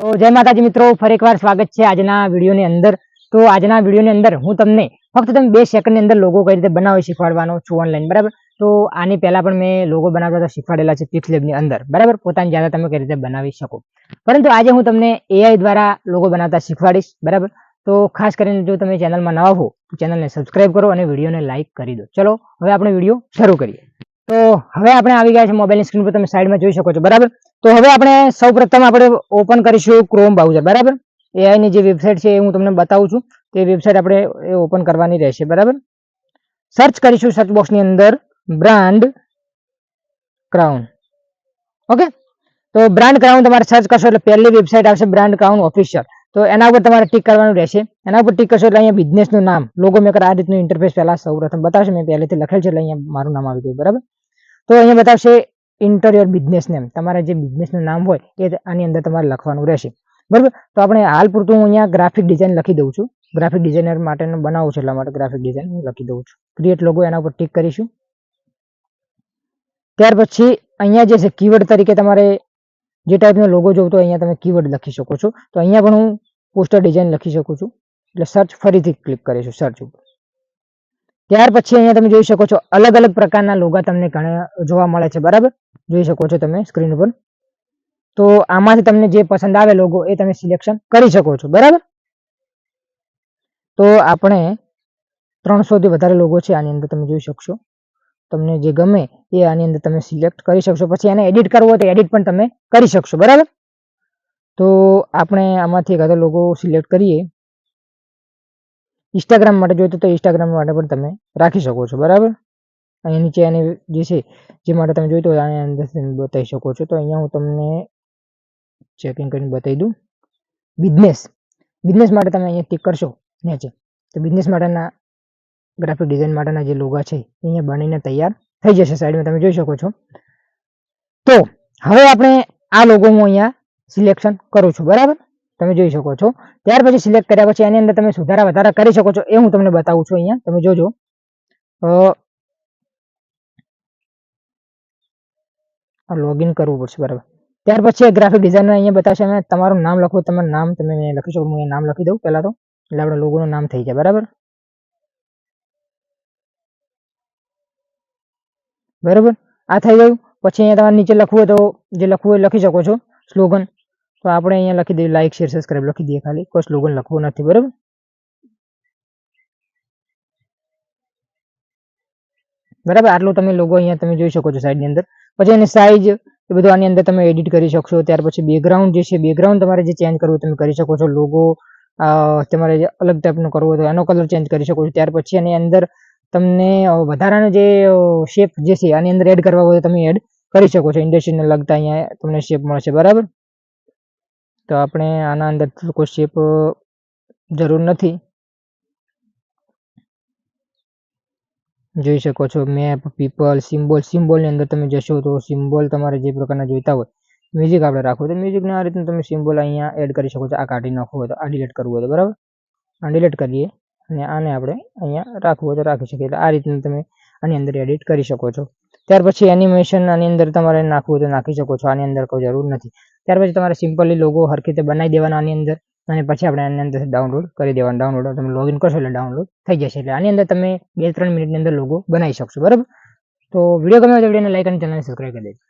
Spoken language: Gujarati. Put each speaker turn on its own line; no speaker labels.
તો જય માતાજી મિત્રો, ફરી એકવાર સ્વાગત છે આજના વિડીયોની અંદર. તો આજના વિડીયોની અંદર હું તમને ફક્ત તમે 2 સેકન્ડની અંદર લોગો કઈ રીતે બનાવી શીખવાડવાનો છું ઓનલાઈન, બરાબર. તો આની પહેલા પણ મેં લોગો બનાવતા શીખવાડેલા છે પિક્સલેબની અંદર, બરાબર. પોતાની જાતે તમે કઈ રીતે બનાવી શકો, પરંતુ આજે હું તમને એઆઈ દ્વારા લોગો બનાવતા શીખવાડીશ, બરાબર. તો ખાસ કરીને જો તમે ચેનલમાં નવા હો તો ચેનલને સબસ્ક્રાઇબ કરો અને વિડીયોને લાઇક કરી દો. ચલો હવે આપણે વિડીયો શરૂ કરીએ. તો હવે આપણે આવી ગયા છે મોબાઈલની સ્ક્રીન પર, તમે સાઈડમાં જોઈ શકો છો, બરાબર. તો હવે આપણે સૌપ્રથમ આપણે ઓપન કરીશું ક્રોમ બ્રાઉઝર, બરાબર. એઆઈ ની જે વેબસાઇટ છે એ હું તમને બતાવું છું. તે વેબસાઇટ આપણે ઓપન કરવાની રહેશે, બરાબર. સર્ચ કરીશું સર્ચ બોક્સની અંદર બ્રાન્ડ ક્રાઉન. ઓકે, તો બ્રાન્ડ ક્રાઉન તમારે સર્ચ કરશો એટલે પહેલી વેબસાઇટ આવશે બ્રાન્ડ ક્રાઉન ઓફિશિયલ. તો એના ઉપર તમારે ટિક કરવાનું રહેશે. એના ઉપર ટિક કરશો એટલે અહીંયા બિઝનેસનું નામ, લોગો મેકર આ રીતનું ઇન્ટરફેસ પહેલા સૌપ્રથમ બતાવશે. મેં પહેલેથી લખેલ છે એટલે અહીંયા મારું નામ આવી ગયું, બરાબર. તો અહીંયા બતાવશે ઇન્ટર યોર બિઝનેસ નેમ, તમારે જે બિઝનેસનું નામ હોય એ આની અંદર તમારે લખવાનું રહેશે, બરાબર. તો આપણે હાલ પૂરતું હું અહીંયા ગ્રાફિક ડિઝાઇન લખી દઉં છું. ગ્રાફિક ડિઝાઇનર માટેનું બનાવું છે એટલા માટે ગ્રાફિક ડિઝાઇન હું લખી દઉં છું. ક્રિએટ લોગો એના ઉપર ટિક કરીશું. ત્યાર પછી અહીંયા જે છે કીવર્ડ તરીકે તમારે જે ટાઈપનો લોગો જોઈતો અહીંયા તમે કીવર્ડ લખી શકો છો. તો અહીંયા પણ હું પોસ્ટર ડિઝાઇન લખી શકું છું. એટલે સર્ચ ફરીથી ક્લિક કરીશું સર્ચ ઉપર. ત્યાર પછી અહીંયા તમે જોઈ શકો છો અલગ અલગ પ્રકારના લોગા તમને ઘણા જોવા મળે છે, બરાબર. જોઈ શકો છો તમે સ્ક્રીન ઉપર. તો આમાંથી તમને જે પસંદ આવે લોગો એ તમે સિલેક્શન કરી શકો છો, બરાબર. તો આપણે 300 થી વધારે લોગો છે આની અંદર, તમે જોઈ શકશો. તમને જે ગમે એ આની અંદર તમે સિલેક્ટ કરી શકશો. પછી એને એડિટ કરવો હોય તો એડિટ પણ તમે કરી શકશો, બરાબર. તો આપણે આમાંથી એક લોગો સિલેક્ટ કરીએ. ઇન્સ્ટાગ્રામ માટે જોઈતો તો ઇન્સ્ટાગ્રામ માટે પણ તમે રાખી શકો છો, બરાબર. અહીં નીચે એની જે છે જે માટે તમે જોઈતો હોય આની અંદર બતાવી શકો છો. તો અહીંયા હું તમને ચેકિંગ કરીને બતાવી દઉં. બિઝનેસ માટે તમે અહીંયા ટિક કરશો નીચે, તો બિઝનેસ માટેના ગ્રાફિક ડિઝાઇન માટેના જે લોગા છે અહીંયા બનીને તૈયાર થઈ જશે. સાઈડમાં તમે જોઈ શકો છો. તો હવે આપણે આ લોગો હું અહીંયા સિલેક્શન કરું છું, બરાબર. તમે જોઈ શકો છો. ત્યાર પછી સિલેક્ટ કર્યા પછી એની અંદર તમે સુધારા વધારા કરી શકો છો, એ હું તમને બતાવું છું. અહીંયા તમે જોજો. લોગિન કરવું પડશે, બરાબર. ત્યાર પછી ગ્રાફિક ડિઝાઇનર અહીંયા બતાવશે. અને તમારું નામ લખો, તમારું નામ તમે લખી શકો. હું નામ લખી દઉં પહેલા તો, એટલે આપણે લોગોનું નામ થઈ જાય, બરાબર. બરાબર, આ થઈ ગયું. પછી અહીંયા તમારે નીચે લખવું હોય તો જે લખવું હોય લખી શકો છો સ્લોગન. તો આપણે અહીંયા લખી દઈએ લાઈક શેર સબસ્ક્રાઇબ લખી દઈએ, ખાલી કોઈ સ્લોગન લખવું નથી, બરાબર. બરાબર, આટલું તમે લોગો અહીંયા તમે જોઈ શકો છો સાઈડની અંદર. પછી એની સાઈઝ એ બધું આની અંદર તમે એડિટ કરી શકશો. ત્યાર પછી બેકગ્રાઉન્ડ જે છે, બેકગ્રાઉન્ડ તમારે જે ચેન્જ કરવું તમે કરી શકો છો. લોગો તમારે જે અલગ ટાઈપનો કરવો હોય તો એનો કલર ચેન્જ કરી શકો છો. ત્યાર પછી એની અંદર તમને વધારાનો જે શેપ જે છે આની અંદર એડ કરવા હોય તો તમે એડ કરી શકો છો. ઇન્ડસ્ટ્રીને લગતા અહીંયા તમને શેપ મળશે, બરાબર. તો આપણે આના અંદર કોઈ શેપ જરૂર નથી. જોઈ શકો છો મેપ, પીપલ, સિમ્બોલની અંદર તમે જશો તો સિમ્બોલ તમારે જે પ્રકારના જોઈતા હોય, મ્યુઝિક આપણે રાખવું તો મ્યુઝિકના આ રીતનું તમે સિમ્બોલ અહીંયા એડ કરી શકો છો. આ કાઢી નાખવું હોય તો, આ ડિલીટ કરવું હોય તો, બરાબર. આ ડિલીટ કરીએ અને આને આપણે અહીંયા રાખવું હોય તો રાખી શકીએ. એટલે આ રીતનું તમે આની અંદર એડિટ કરી શકો છો. ત્યાર પછી એનિમેશન આની અંદર તમારે નાખવું હોય તો નાખી શકો છો. આની અંદર કોઈ જરૂર નથી. ત્યાર પછી તમારે સિમ્પલી લોગો હરખી રીતે બનાવી દેવાનો આની અંદર, અને પછી આપણે આની અંદર ડાઉનલોડ કરી દેવાનું. ડાઉનલોડ તમે લોગિન કરશો એટલે ડાઉનલોડ થઈ જશે. એટલે આની અંદર તમે 2-3 મિનિટની અંદર લોગો બનાવી શકશો, બરાબર. તો વિડીયો ગમ્યો તો વિડીયોને લાઈક અને ચેનલને સબસ્ક્રાઇબ કરી દેજો.